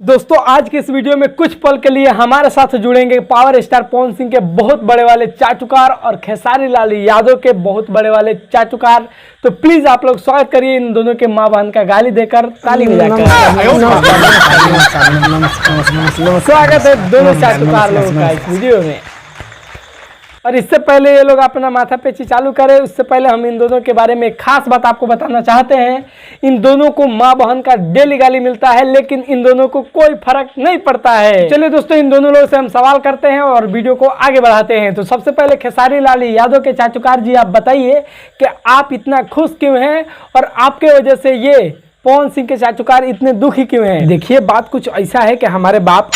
दोस्तों आज की इस वीडियो में कुछ पल के लिए हमारे साथ जुड़ेंगे पावर स्टार पवन सिंह के बहुत बड़े वाले चाचुकार और खेसारी लाल यादव के बहुत बड़े वाले चाचुकार। तो प्लीज आप लोग स्वागत करिए इन दोनों के मां बहन का गाली देकर ताली बजाकर। स्वागत है दोनों चाचुकार लोगों का इस वीडियो में। और इससे पहले ये लोग अपना माथा पेची चालू करें उससे पहले हम इन दोनों के बारे में एक खास बात आपको बताना चाहते हैं। इन दोनों को माँ बहन का डेली गाली मिलता है लेकिन इन दोनों को कोई फर्क नहीं पड़ता है। चलिए दोस्तों इन दोनों लोगों से हम सवाल करते हैं और वीडियो को आगे बढ़ाते हैं। तो सबसे पहले खेसारी लाल यादव के चाचुकार जी आप बताइए कि आप इतना खुश क्यों हैं और आपके वजह से ये पवन सिंह के चाचुकार इतने दुखी क्यों हैं। देखिए बात कुछ ऐसा है कि हमारे बाप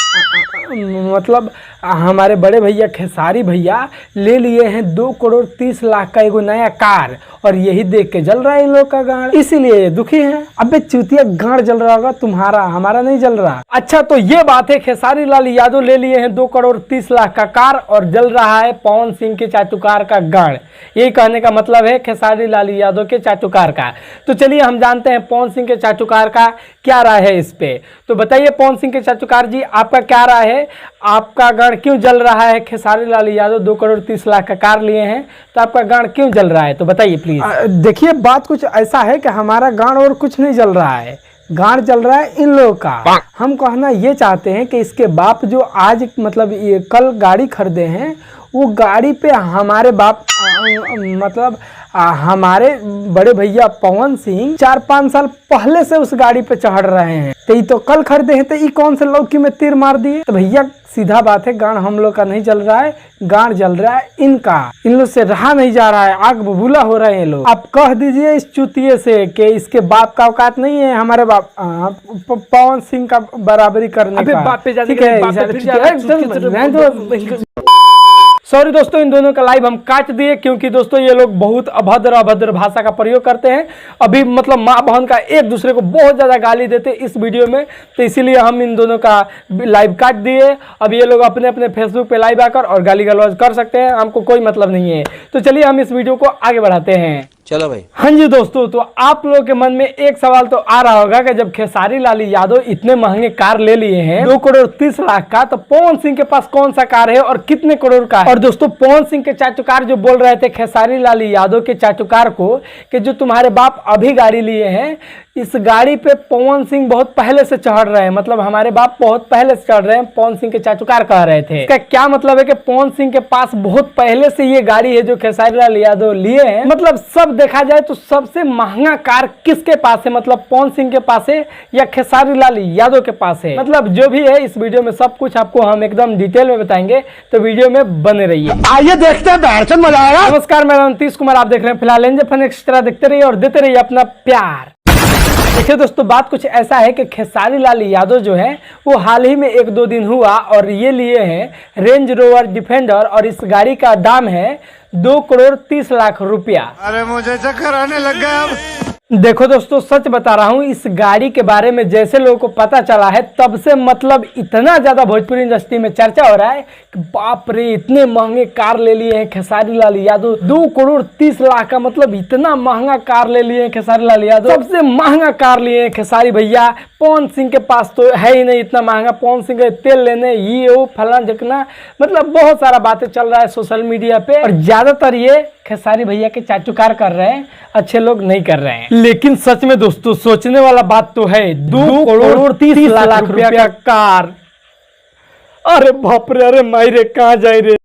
मतलब हमारे बड़े भैया खेसारी भैया ले लिए हैं 2,30,00,000 का एगो नया कार और यही देख के जल रहा है इन लोग का गाड़, इसीलिए दुखी है। अबे चूतिया गाड़ जल रहा होगा तुम्हारा, हमारा नहीं जल रहा। अच्छा तो ये बात है खेसारी लाल यादव ले लिए हैं 2,30,00,000 का कार और जल रहा है पवन सिंह के चाचुकार का गाड़। यही कहने का मतलब है खेसारी लाल यादव के चाचुकार का। तो चलिए हम जानते हैं पवन सिंह के चाचुकार का क्या राय है इस पे। तो बताइए पवन सिंह के चाचुकार जी आपका क्या राय है, आपका गाड़ क्यों जल रहा है। खेसारी लाल यादव 2,30,00,000 का कार लिए हैं तो आपका गाड़ क्यों जल रहा है, तो बताइए प्लीज। देखिए बात कुछ ऐसा है कि हमारा गाड़ और कुछ नहीं जल रहा है, गाड़ जल रहा है इन लोगों का। हम कहना ये चाहते हैं कि इसके बाप जो आज मतलब ये कल गाड़ी खरीदे हैं वो गाड़ी पे हमारे बाप मतलब हमारे बड़े भैया पवन सिंह 4-5 साल पहले से उस गाड़ी पे चढ़ रहे हैं। तो ये तो कल खरीदे हैं तो ये कौन से लौकी में तीर मार दिए। तो भैया सीधा बात है गाड़ हम लोग का नहीं जल रहा है, गाड़ जल रहा है इनका। इन लोग से रहा नहीं जा रहा है, आग बबूला हो रहे हैं लोग। आप कह दीजिए इस चूतिए से कि इसके बाप का औकात नहीं है हमारे बाप पवन सिंह का बराबरी करने का। ठीक है सॉरी दोस्तों इन दोनों का लाइव हम काट दिए क्योंकि दोस्तों ये लोग बहुत अभद्र भाषा का प्रयोग करते हैं। अभी मतलब माँ बहन का एक दूसरे को बहुत ज़्यादा गाली देते इस वीडियो में, तो इसीलिए हम इन दोनों का लाइव काट दिए। अब ये लोग अपने अपने फेसबुक पे लाइव आकर और गाली गलौज कर सकते हैं, हमको कोई मतलब नहीं है। तो चलिए हम इस वीडियो को आगे बढ़ाते हैं। चलो भाई। हाँ जी दोस्तों, तो आप लोगों के मन में एक सवाल तो आ रहा होगा कि जब खेसारी लाल यादव इतने महंगे कार ले लिए हैं 2,30,00,000 का, तो पवन सिंह के पास कौन सा कार है और कितने करोड़ का है। और दोस्तों पवन सिंह के चाचुकार जो बोल रहे थे खेसारी लाल यादव के चाचुकार को कि जो तुम्हारे बाप अभी गाड़ी लिए हैं इस गाड़ी पे पवन सिंह बहुत पहले से चढ़ रहे हैं, मतलब हमारे बाप बहुत पहले से चढ़ रहे हैं, पवन सिंह के चाचुकार कह रहे थे। इसका क्या मतलब है कि पवन सिंह के पास बहुत पहले से ये गाड़ी है जो खेसारी लाल यादव लिए हैं। मतलब सब देखा जाए तो सबसे महंगा कार किसके पास है, मतलब पवन सिंह के पास है या खेसारी लाल यादव के पास है। मतलब जो भी है इस वीडियो में सब कुछ आपको हम एकदम डिटेल में बताएंगे, तो वीडियो में बने रहिए। आइए देखते हैं, बहुत मजा आएगा। नमस्कार मैं नीतीश कुमार, आप देख रहे हैं फिलहाल एनजे फन एक्स्ट्रा। देखते रहिए और देते रहिए अपना प्यार। देखिए दोस्तों बात कुछ ऐसा है कि खेसारी लाल यादव जो है वो हाल ही में 1-2 दिन हुआ और ये लिए हैं रेंज रोवर डिफेंडर और इस गाड़ी का दाम है 2,30,00,000 रुपया। अरे मुझे चक्कर आने लग गया। अब देखो दोस्तों सच बता रहा हूँ, इस गाड़ी के बारे में जैसे लोगों को पता चला है तब से मतलब इतना ज्यादा भोजपुरी इंडस्ट्री में चर्चा हो रहा है कि बाप रे इतने महंगे कार ले लिए हैं खेसारी लाल यादव। 2,30,00,000 का मतलब इतना महंगा कार ले लिए हैं खेसारी लाल यादव। सबसे महंगा कार लिए हैं खेसारी भैया। पवन सिंह के पास तो है ही नहीं इतना महंगा। पवन सिंह के तेल लेने ये वो फलाना झकना, मतलब बहुत सारा बातें चल रहा है सोशल मीडिया पे और ज्यादातर ये खेसारी भैया के चाचुकार कर रहे हैं, अच्छे लोग नहीं कर रहे हैं। लेकिन सच में दोस्तों सोचने वाला बात तो है 2,30,00,000 रुपया का कार। अरे बाप रे, अरे मायरे कहाँ जाए रे।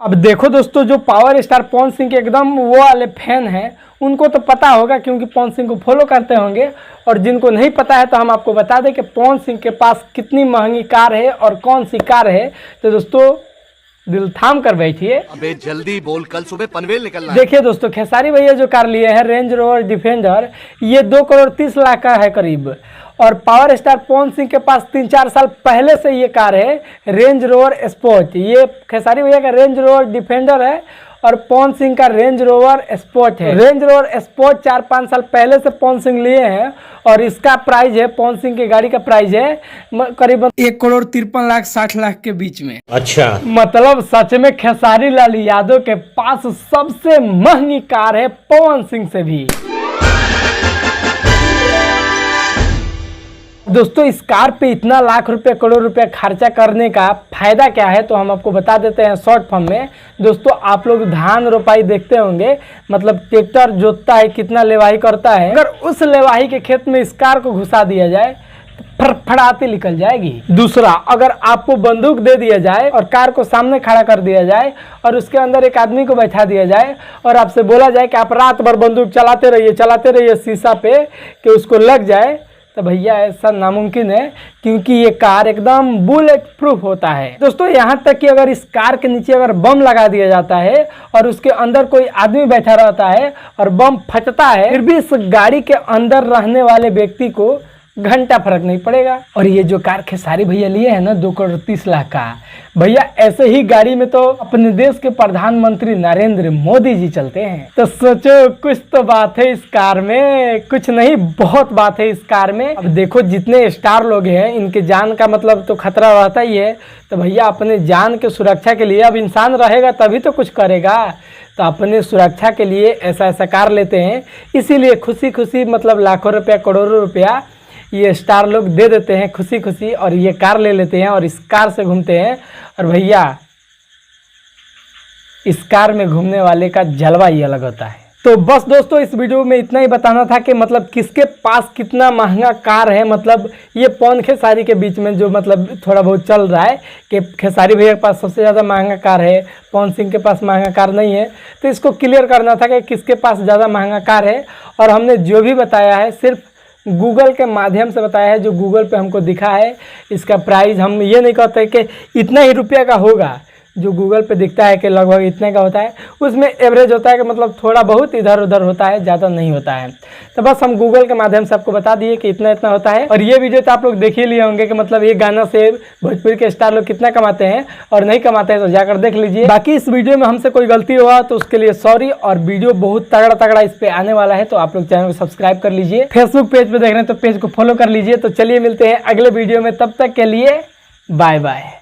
अब देखो दोस्तों जो पावर स्टार पवन सिंह के एकदम वो वाले फैन हैं उनको तो पता होगा क्योंकि पवन सिंह को फॉलो करते होंगे, और जिनको नहीं पता है तो हम आपको बता दें कि पवन सिंह के पास कितनी महंगी कार है और कौन सी कार है। तो दोस्तों दिल थाम कर बैठिए। अबे जल्दी बोल, कल सुबह पनवेल निकलना है। देखिए दोस्तों खेसारी भैया जो कार लिए हैं रेंज रोवर डिफेंडर ये 2,30,00,000 का है करीब, और पावर स्टार पवन सिंह के पास 3-4 साल पहले से ये कार है रेंज रोवर स्पोर्ट। ये खेसारी भैया का रेंज रोवर डिफेंडर है और पवन सिंह का रेंज रोवर स्पोर्ट है। रेंज रोवर स्पोर्ट 4-5 साल पहले से पवन सिंह लिए हैं और इसका प्राइस है, पवन सिंह की गाड़ी का प्राइस है करीबन 1,53,60,00,000 के बीच में। अच्छा मतलब सच में खेसारी लाल यादव के पास सबसे महंगी कार है पवन सिंह से भी। दोस्तों इस कार पे इतना लाख रुपए करोड़ रुपए खर्चा करने का फायदा क्या है तो हम आपको बता देते हैं शॉर्ट फॉर्म में। दोस्तों आप लोग धान रोपाई देखते होंगे, मतलब ट्रैक्टर जोतता है, कितना लेवाही करता है। अगर उस लेवाही के खेत में इस कार को घुसा दिया जाए तो फड़फड़ाते निकल जाएगी। दूसरा, अगर आपको बंदूक दे दिया जाए और कार को सामने खड़ा कर दिया जाए और उसके अंदर एक आदमी को बैठा दिया जाए और आपसे बोला जाए कि आप रात भर बंदूक चलाते रहिए शीशा पे कि उसको लग जाए, तो भैया ऐसा नामुमकिन है, क्योंकि ये कार एकदम बुलेट प्रूफ होता है। दोस्तों यहाँ तक कि अगर इस कार के नीचे अगर बम लगा दिया जाता है और उसके अंदर कोई आदमी बैठा रहता है और बम फटता है, फिर भी इस गाड़ी के अंदर रहने वाले व्यक्ति को घंटा फर्क नहीं पड़ेगा। और ये जो कार खेसारी भैया लिए हैं ना 2,30,00,000 का, भैया ऐसे ही गाड़ी में तो अपने देश के प्रधानमंत्री नरेंद्र मोदी जी चलते हैं। तो सोचो कुछ तो बात है इस कार में, कुछ नहीं बहुत बात है इस कार में। अब देखो जितने स्टार लोग हैं इनके जान का मतलब तो खतरा रहता ही है, तो भैया अपने जान के सुरक्षा के लिए, अब इंसान रहेगा तभी तो कुछ करेगा, तो अपने सुरक्षा के लिए ऐसा कार लेते हैं। इसीलिए खुशी खुशी मतलब लाखों रुपया करोड़ों रुपया ये स्टार लोग दे देते हैं खुशी खुशी, और ये कार ले लेते हैं और इस कार से घूमते हैं। और भैया इस कार में घूमने वाले का जलवा ही अलग होता है। तो बस दोस्तों इस वीडियो में इतना ही बताना था कि मतलब किसके पास कितना महंगा कार है। मतलब ये पवन खेसारी के बीच में जो मतलब थोड़ा बहुत चल रहा है कि खेसारी भैया के पास सबसे ज़्यादा महंगा कार है, पवन सिंह के पास महंगा कार नहीं है। तो इसको क्लियर करना था कि किसके पास ज़्यादा महंगा कार है। और हमने जो भी बताया है सिर्फ गूगल के माध्यम से बताया है, जो गूगल पे हमको दिखा है। इसका प्राइस हम ये नहीं कहते कि इतना ही रुपया का होगा, जो गूगल पे दिखता है कि लगभग इतने का होता है, उसमें एवरेज होता है कि मतलब थोड़ा बहुत इधर उधर होता है, ज़्यादा नहीं होता है। तो बस हम गूगल के माध्यम से आपको बता दिए कि इतना इतना होता है। और ये वीडियो तो आप लोग देख ही लिए होंगे कि मतलब ये गाना से भोजपुरी के स्टार लोग कितना कमाते हैं और नहीं कमाते हैं, तो जाकर देख लीजिए। बाकी इस वीडियो में हमसे कोई गलती हुआ तो उसके लिए सॉरी। और वीडियो बहुत तगड़ा तगड़ा इस पर आने वाला है, तो आप लोग चैनल को सब्सक्राइब कर लीजिए। फेसबुक पेज पे देख रहे हैं तो पेज को फॉलो कर लीजिए। तो चलिए मिलते हैं अगले वीडियो में, तब तक के लिए बाय बाय।